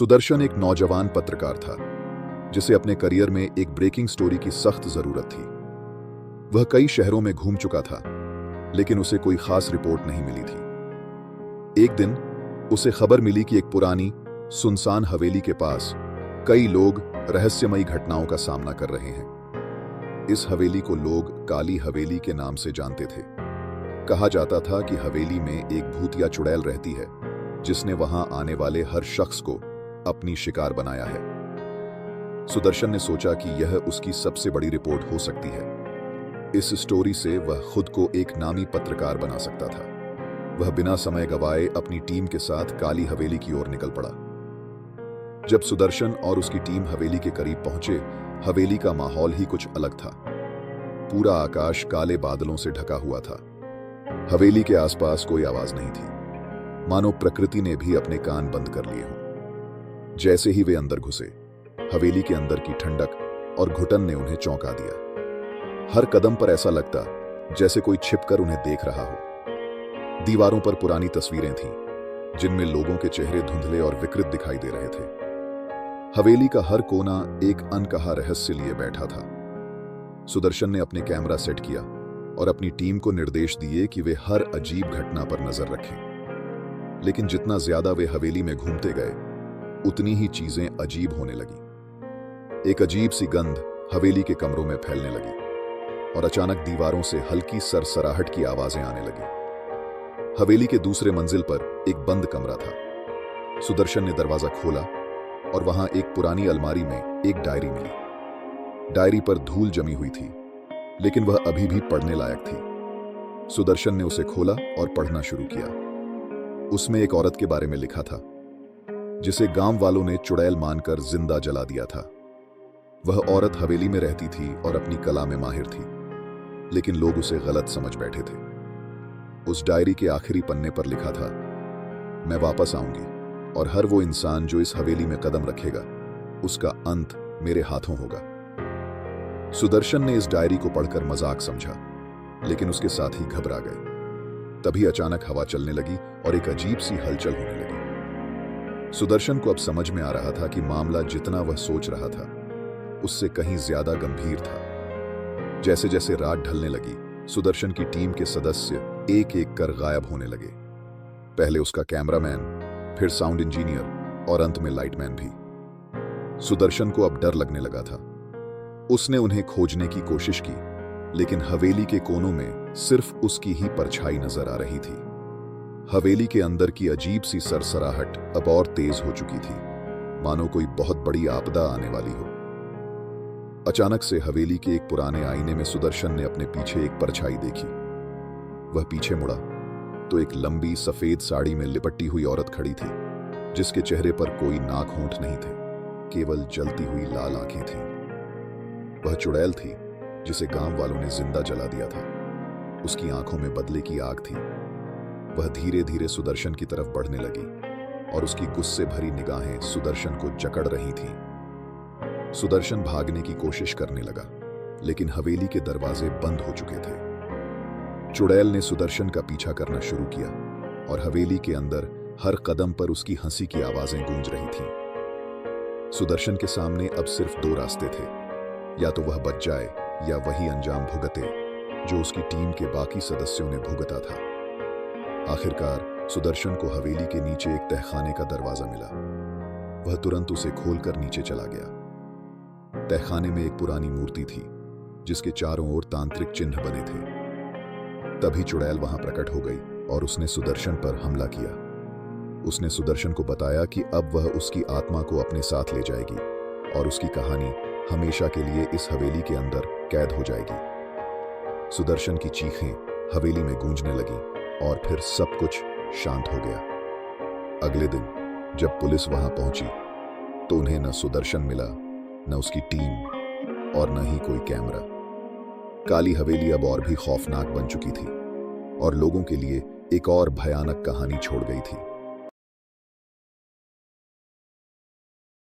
सुदर्शन एक नौजवान पत्रकार था जिसे अपने करियर में एक ब्रेकिंग स्टोरी की सख्त जरूरत थी। वह कई शहरों में घूम चुका था, लेकिन उसे कोई खास रिपोर्ट नहीं मिली थी। एक दिन उसे खबर मिली कि एक पुरानी सुनसान हवेली के पास कई लोग रहस्यमयी घटनाओं का सामना कर रहे हैं। इस हवेली को लोग काली हवेली के नाम से जानते थे। कहा जाता था कि हवेली में एक भूतिया चुड़ैल रहती है जिसने वहां आने वाले हर शख्स को अपनी शिकार बनाया है। सुदर्शन ने सोचा कि यह उसकी सबसे बड़ी रिपोर्ट हो सकती है। इस स्टोरी से वह खुद को एक नामी पत्रकार बना सकता था। वह बिना समय गवाए अपनी टीम के साथ काली हवेली की ओर निकल पड़ा। जब सुदर्शन और उसकी टीम हवेली के करीब पहुंचे, हवेली का माहौल ही कुछ अलग था। पूरा आकाश काले बादलों से ढका हुआ था। हवेली के आसपास कोई आवाज नहीं थी, मानो प्रकृति ने भी अपने कान बंद कर लिए हों। जैसे ही वे अंदर घुसे, हवेली के अंदर की ठंडक और घुटन ने उन्हें चौंका दिया। हर कदम पर ऐसा लगता जैसे कोई छिपकर उन्हें देख रहा हो। दीवारों पर पुरानी तस्वीरें थीं, जिनमें लोगों के चेहरे धुंधले और विकृत दिखाई दे रहे थे। हवेली का हर कोना एक अनकहा रहस्य लिए बैठा था। सुदर्शन ने अपने कैमरा सेट किया और अपनी टीम को निर्देश दिए कि वे हर अजीब घटना पर नजर रखें। लेकिन जितना ज्यादा वे हवेली में घूमते गए, उतनी ही चीजें अजीब होने लगी। एक अजीब सी गंध हवेली के कमरों में फैलने लगी और अचानक दीवारों से हल्की सरसराहट की आवाजें आने लगी। हवेली के दूसरे मंजिल पर एक बंद कमरा था। सुदर्शन ने दरवाजा खोला और वहां एक पुरानी अलमारी में एक डायरी मिली। डायरी पर धूल जमी हुई थी, लेकिन वह अभी भी पढ़ने लायक थी। सुदर्शन ने उसे खोला और पढ़ना शुरू किया। उसमें एक औरत के बारे में लिखा था जिसे गांव वालों ने चुड़ैल मानकर जिंदा जला दिया था। वह औरत हवेली में रहती थी और अपनी कला में माहिर थी, लेकिन लोग उसे गलत समझ बैठे थे। उस डायरी के आखिरी पन्ने पर लिखा था, मैं वापस आऊंगी और हर वो इंसान जो इस हवेली में कदम रखेगा, उसका अंत मेरे हाथों होगा। सुदर्शन ने इस डायरी को पढ़कर मजाक समझा, लेकिन उसके साथ ही घबरा गए। तभी अचानक हवा चलने लगी और एक अजीब सी हलचल होने लगी। सुदर्शन को अब समझ में आ रहा था कि मामला जितना वह सोच रहा था, उससे कहीं ज्यादा गंभीर था। जैसे जैसे रात ढलने लगी, सुदर्शन की टीम के सदस्य एक एक कर गायब होने लगे। पहले उसका कैमरामैन, फिर साउंड इंजीनियर और अंत में लाइटमैन भी। सुदर्शन को अब डर लगने लगा था। उसने उन्हें खोजने की कोशिश की, लेकिन हवेली के कोनों में सिर्फ उसकी ही परछाई नजर आ रही थी। हवेली के अंदर की अजीब सी सरसराहट अब और तेज हो चुकी थी, मानो कोई बहुत बड़ी आपदा आने वाली हो। अचानक से हवेली के एक पुराने आईने में सुदर्शन ने अपने पीछे एक परछाई देखी। वह पीछे मुड़ा तो एक लंबी सफेद साड़ी में लिपटी हुई औरत खड़ी थी, जिसके चेहरे पर कोई नाक होंठ नहीं थे, केवल जलती हुई लाल आंखें थीं। वह चुड़ैल थी जिसे गांव वालों ने जिंदा जला दिया था। उसकी आंखों में बदले की आग थी। वह धीरे धीरे सुदर्शन की तरफ बढ़ने लगी और उसकी गुस्से भरी निगाहें सुदर्शन को जकड़ रही थीं। सुदर्शन भागने की कोशिश करने लगा, लेकिन हवेली के दरवाजे बंद हो चुके थे। चुड़ैल ने सुदर्शन का पीछा करना शुरू किया और हवेली के अंदर हर कदम पर उसकी हंसी की आवाजें गूंज रही थीं। सुदर्शन के सामने अब सिर्फ दो रास्ते थे, या तो वह बच जाए या वही अंजाम भुगते जो उसकी टीम के बाकी सदस्यों ने भुगता था। आखिरकार सुदर्शन को हवेली के नीचे एक तहखाने का दरवाजा मिला। वह तुरंत उसे खोलकर नीचे चला गया। तहखाने में एक पुरानी मूर्ति थी, जिसके चारों ओर तांत्रिक चिन्ह बने थे। तभी चुड़ैल वहां प्रकट हो गई और उसने सुदर्शन पर हमला किया। उसने सुदर्शन को बताया कि अब वह उसकी आत्मा को अपने साथ ले जाएगी और उसकी कहानी हमेशा के लिए इस हवेली के अंदर कैद हो जाएगी। सुदर्शन की चीखें हवेली में गूंजने लगी और फिर सब कुछ शांत हो गया। अगले दिन जब पुलिस वहां पहुंची, तो उन्हें न सुदर्शन मिला, न उसकी टीम और न ही कोई कैमरा। काली हवेली अब और भी खौफनाक बन चुकी थी और लोगों के लिए एक और भयानक कहानी छोड़ गई थी।